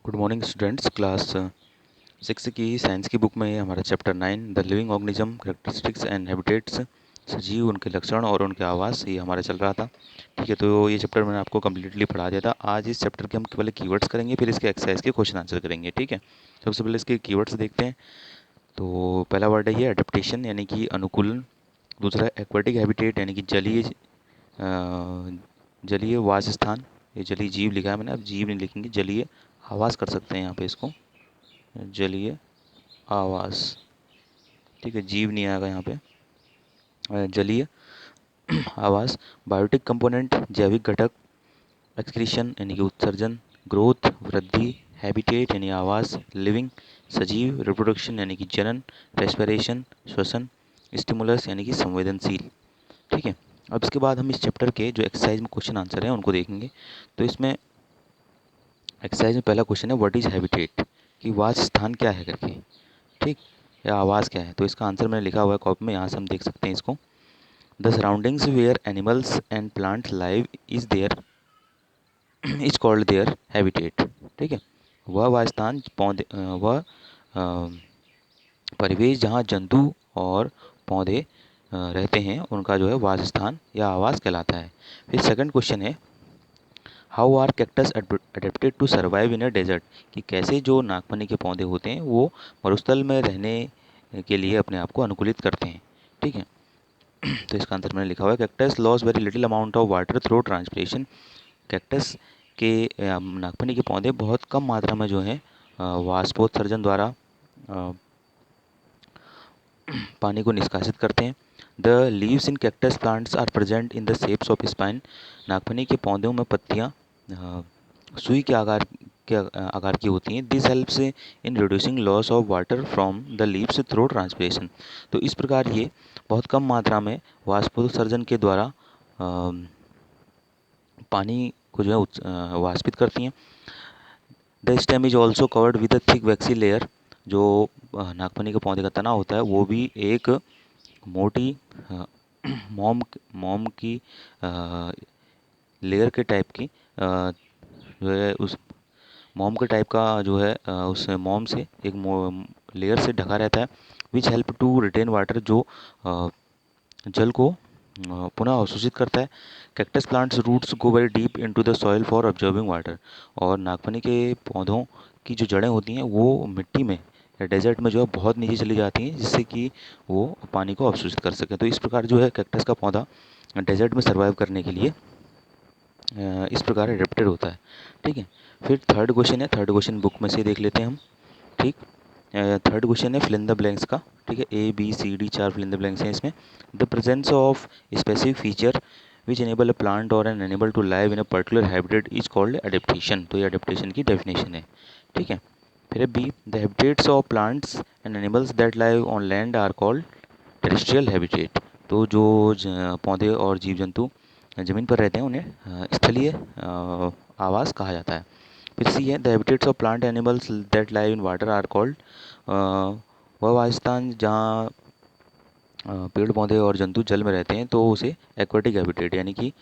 Good morning students. Class 6 की science की book में है हमारा chapter 9 the living organism characteristics and habitats. सजीव, उनके लक्षण और उनके आवास, ये हमारा चल रहा था। ठीक है, तो ये चैप्टर मैंने आपको कम्प्लीटली पढ़ा दिया था। आज इस चैप्टर के हम केवल कीवर्ड्स करेंगे, फिर इसके एक्सरसाइज के क्वेश्चन आंसर करेंगे। ठीक है, सबसे पहले इसके कीवर्ड्स देखते हैं। तो पहला वर्ड है ये एडेप्टेशन, यानी कि अनुकूलन। दूसरा एक्वाटिक हैबिटेट, यानी कि जलीय वास स्थान। ये जलीय जीव लिखा है मैंने, अब जीव नहीं लिखेंगे, जलीय आवास कर सकते हैं यहाँ पे इसको, जलीय आवास। ठीक है, जीव नहीं आएगा यहाँ पे। जलीय आवास। बायोटिक कंपोनेंट, जैविक घटक। एक्सक्रीशन यानी कि उत्सर्जन। ग्रोथ, वृद्धि। हैबिटेट यानी आवास, लिविंग, सजीव। रिप्रोडक्शन यानी कि जनन। रेस्पिरेशन, श्वसन। स्टिमुलस यानी कि संवेदनशील। ठीक है, अब इसके बाद हम इस चैप्टर के जो एक्सरसाइज में क्वेश्चन आंसर हैं उनको देखेंगे। तो इसमें एक्सरसाइज में पहला क्वेश्चन है व्हाट इज हैबिटेट, कि वास स्थान क्या है करके। ठीक, या आवाज़ क्या है। तो इसका आंसर मैंने लिखा हुआ है कॉपी में, यहाँ से हम देख सकते हैं इसको। The surroundings where animals and plants live is there is called their habitat. ठीक है, वह वासस्थान पौधे वह परिवेश जहाँ जंतु और पौधे रहते हैं उनका जो है वासस्थान या आवास कहलाता है। फिर सेकंड क्वेश्चन है how are cactus adapted to survive in a desert, कि कैसे जो नागफनी के पौधे होते हैं वो मरुस्थल में रहने के लिए अपने आप को अनुकूलित करते हैं। ठीक है, तो इसका आंसर मैंने लिखा हुआ है cactus loss very little amount of water through transpiration. Cactus के नागफनी के पौधे बहुत कम मात्रा में जो है वाष्पोत्सर्जन द्वारा पानी को निष्कासित करते हैं। The leaves in cactus plants are present in the shapes of spine. नागफनी के पौधों में पत्तियाँ सुई के आकार की होती हैं। This helps in reducing loss of water from the leaves through transpiration. तो इस प्रकार ये बहुत कम मात्रा में वाष्पोत्सर्जन के द्वारा पानी को जो है वाष्पित करती हैं। The stem is also covered with a thick waxy layer. जो नागफनी के पौधे का तना होता है वो भी एक मोटी मोम मोम की लेयर के टाइप की जो है उस मोम के टाइप का जो है उस मोम से एक लेयर से ढका रहता है। Which help to retain water, जो जल को पुनः अवशोषित करता है। Cactus plants roots go very deep into the soil for observing water. और नागफनी के पौधों की जो जड़ें होती हैं वो मिट्टी में या डेजर्ट में जो है बहुत नीचे चली जाती हैं, जिससे कि वो पानी को अवशोषित कर सकें। तो इस प्रकार जो है कैक्टस का पौधा डेजर्ट में सर्वाइव करने के लिए इस प्रकार एडेप्टेड होता है। ठीक है, फिर थर्ड क्वेश्चन है, थर्ड क्वेश्चन बुक में से देख लेते हैं हम। ठीक, थर्ड क्वेश्चन है फिल इन द ब्लैंक्स का। ठीक है, A B C D 4 fill in the blanks हैं इसमें। The presence of specific feature which enable a plant or an animal to live in a particular habitat is called adaptation. तो ये adaptation की definition है। ठीक है, फिर B the habitats of plants and animals that live on land are called terrestrial habitat. तो जो पौधे और जीव जंतु ज़मीन पर रहते हैं उन्हें स्थलीय आवास कहा जाता है। फिर सी है the habitats of plant animals that live in water are called, वह वासस्थान जहाँ पेड़ पौधे और जंतु जल में रहते हैं तो उसे एक्वाटिक हैबिटेट यानी कि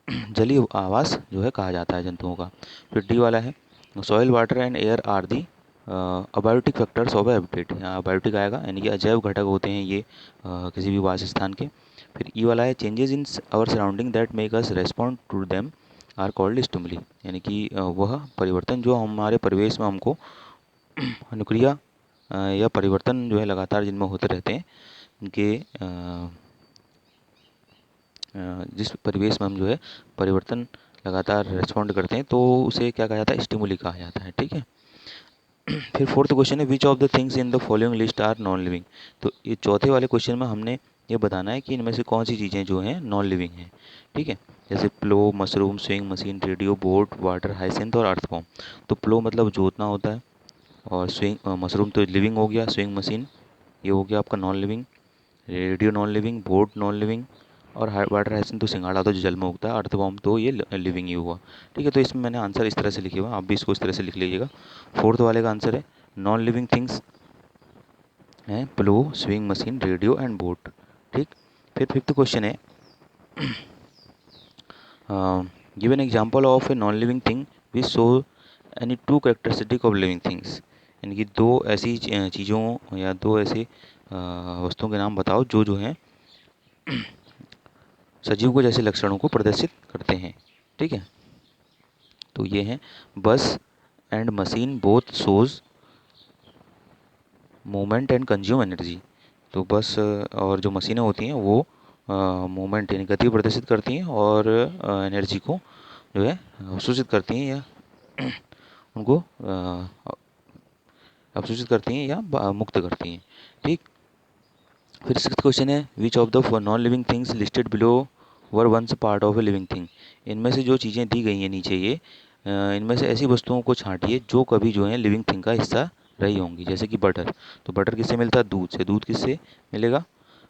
जलीय आवास जो है कहा जाता है जंतुओं का। फिर डी वाला है soil water and air are the abiotic factors of habitat. यहाँ अबायोटिक आएगा यानी कि अजैव घटक होते हैं ये किसी भी वास स्थान के। फिर ई वाला है changes in our surrounding that make us respond to them are called stimuli, यानी कि वह परिवर्तन जो हमारे परिवेश में हमको अनुक्रिया या परिवर्तन जो है लगातार जिनमें होते रहते हैं उनके जिस परिवेश में हम जो है परिवर्तन लगातार रेस्पॉन्ड करते हैं तो उसे क्या कहा जाता है, स्टिमुली कहा जाता है। ठीक है, फिर फोर्थ क्वेश्चन है which of the things in the following list are non living. तो ये चौथे वाले क्वेश्चन में हमने ये बताना है कि इनमें से कौन सी चीज़ें जो हैं नॉन लिविंग हैं। ठीक है, जैसे plough, mushroom, sewing machine, radio, boat, water hyacinth और अर्थवॉर्म। तो प्लो मतलब जोतना होता है, और स्विंग मशरूम तो लिविंग हो गया, स्विंग मशीन ये हो गया आपका non living, radio non living, boat non living, और वाटर हाइसिंथ तो सिंगाड़ा तो जो जल में उगता है, अर्थवॉर्म तो ये लिविंग ही हुआ। ठीक है, तो इसमें मैंने आंसर इस तरह से लिखे हुआ, आप भी इसको इस तरह से लिख लीजिएगा। फोर्थ वाले का आंसर है नॉन लिविंग थिंग्स हैं plough, sewing machine, radio and boat. ठीक, फिर फिफ्थ क्वेश्चन है give an example of a non living thing which show any two characteristic of living things, यानी कि दो ऐसी चीज़ों या दो ऐसे वस्तुओं के नाम बताओ जो हैं सजीव को जैसे लक्षणों को प्रदर्शित करते हैं। ठीक है, तो ये हैं बस and machine both shows movement and consume energy. तो बस और जो मशीनें होती हैं वो मूवमेंट यानी गति प्रदर्शित करती हैं और एनर्जी को जो है अवशोषित करती हैं या उनको अवशोषित करती हैं या मुक्त करती हैं। ठीक, फिर सिक्स्थ क्वेश्चन है which of the non living things listed below were once part of a living thing. इनमें से जो चीज़ें दी गई हैं नीचे ये इनमें से ऐसी वस्तुओं को छांटिए जो कभी जो है लिविंग थिंग का हिस्सा रही होंगी। जैसे कि बटर, तो बटर किससे मिलता है? दूध से। दूध किससे मिलेगा?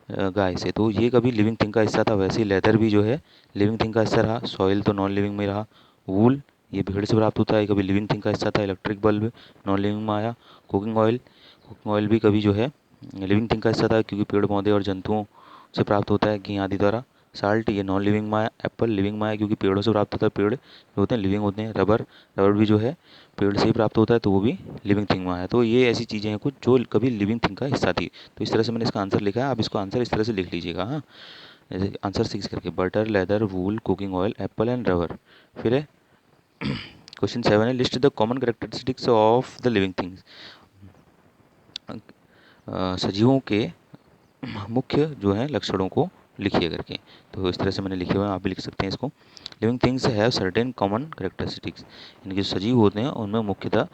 गाय से। तो ये कभी लिविंग थिंग का हिस्सा था। वैसे ही लेदर भी जो है लिविंग थिंग का हिस्सा रहा। सॉइल तो नॉन लिविंग में रहा। वूल ये भेड़ से प्राप्त होता है, कभी लिविंग थिंग का हिस्सा था। इलेक्ट्रिक बल्ब नॉन लिविंग में आया। कुकिंग ऑयल भी कभी जो है लिविंग थिंग का हिस्सा था क्योंकि पेड़ पौधे और जंतुओं से प्राप्त होता है घी आदि द्वारा। साल्ट ये नॉन लिविंग में आया। एप्पल लिविंग में आया क्योंकि पेड़ों से प्राप्त होता है, पेड़ जो होते हैं लिविंग होते हैं। रबर भी जो है पेड़ से ही प्राप्त होता है तो वो भी लिविंग थिंग में आया। तो ये ऐसी चीज़ें हैं कुछ जो कभी लिविंग थिंग का हिस्सा थी। तो इस तरह से मैंने इसका आंसर लिखा है, आप इसको आंसर इस तरह से लिख लीजिएगा। हाँ, जैसे आंसर 6 करके butter, leather, wool, cooking oil, apple and rubber. फिर है क्वेश्चन 7 है list the common characteristics of the living things. सजीवों के मुख्य जो है लक्षणों को लिखिए करके। तो इस तरह से मैंने लिखे हुए हैं, आप भी लिख सकते हैं इसको। Living things have certain common characteristics, यानी कि सजीव होते हैं उनमें मुख्यतः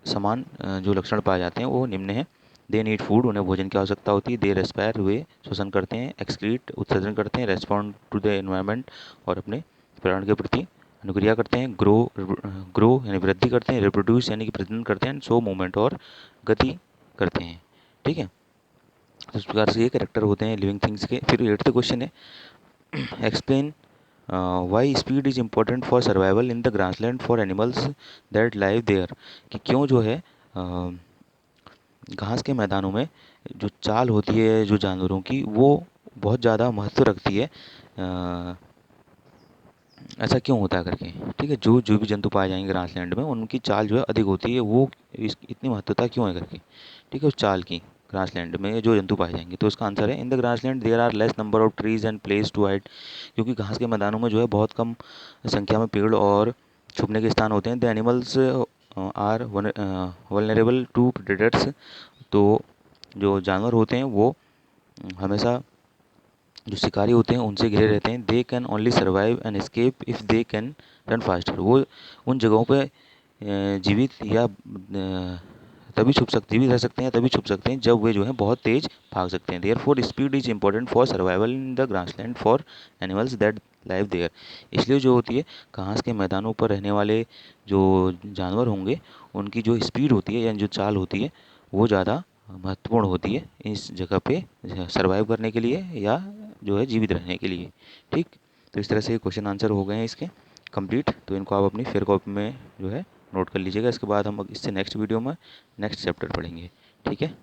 समान जो लक्षण पाए जाते हैं वो निम्न हैं। दे नीड फूड, उन्हें भोजन की आवश्यकता होती है। दे रेस्पायर, वे श्वसन करते हैं। एक्सक्रीट, उत्सर्जन करते हैं। रेस्पॉन्ड टू द एनवायरनमेंट, और अपने पर्यावरण के प्रति अनुक्रिया करते हैं। ग्रो यानी वृद्धि करते हैं। रिप्रोड्यूस यानी कि प्रजनन करते हैं। शो मूवमेंट और गति करते हैं। ठीक है, तो इस प्रकार से ये कैरेक्टर होते हैं लिविंग थिंग्स के। फिर 8th क्वेश्चन है explain why speed is important for survival in the grassland for animals that live there, कि क्यों जो है घास के मैदानों में जो चाल होती है जो जानवरों की वो बहुत ज़्यादा महत्व रखती है। ऐसा क्यों होता है करके। ठीक है, जो जो भी जंतु पाए जाएंगे ग्रासलैंड में उनकी चाल जो है अधिक होती है, वो इतनी महत्वता क्यों है करके। ठीक है, उस चाल की ग्रासलैंड में जो जंतु पाए जाएंगे। तो इसका आंसर है in the grassland there are less number of trees and place to hide, क्योंकि घास के मैदानों में जो है बहुत कम संख्या में पेड़ और छुपने के स्थान होते हैं। The animals are vulnerable to predators, तो जो जानवर होते हैं वो हमेशा जो शिकारी होते हैं उनसे घिरे रहते हैं। They can only survive and escape if they can run faster, वो उन जगहों पे जीवित या तभी जीवित रह सकते हैं, तभी छुप सकते हैं जब वे जो है बहुत तेज़ भाग सकते हैं। Therefore speed is important for survival in the grassland for animals that live there, इसलिए जो होती है घास के मैदानों पर रहने वाले जो जानवर होंगे उनकी जो स्पीड होती है या जो चाल होती है वो ज़्यादा महत्वपूर्ण होती है इस जगह पे सर्वाइव करने के लिए या जो है जीवित रहने के लिए। ठीक, तो इस तरह से क्वेश्चन आंसर हो गए हैं इसके कंप्लीट। तो इनको आप अपनी फेयर कॉपी में जो है नोट कर लीजिएगा। इसके बाद हम इससे नेक्स्ट वीडियो में नेक्स्ट चैप्टर पढ़ेंगे। ठीक है।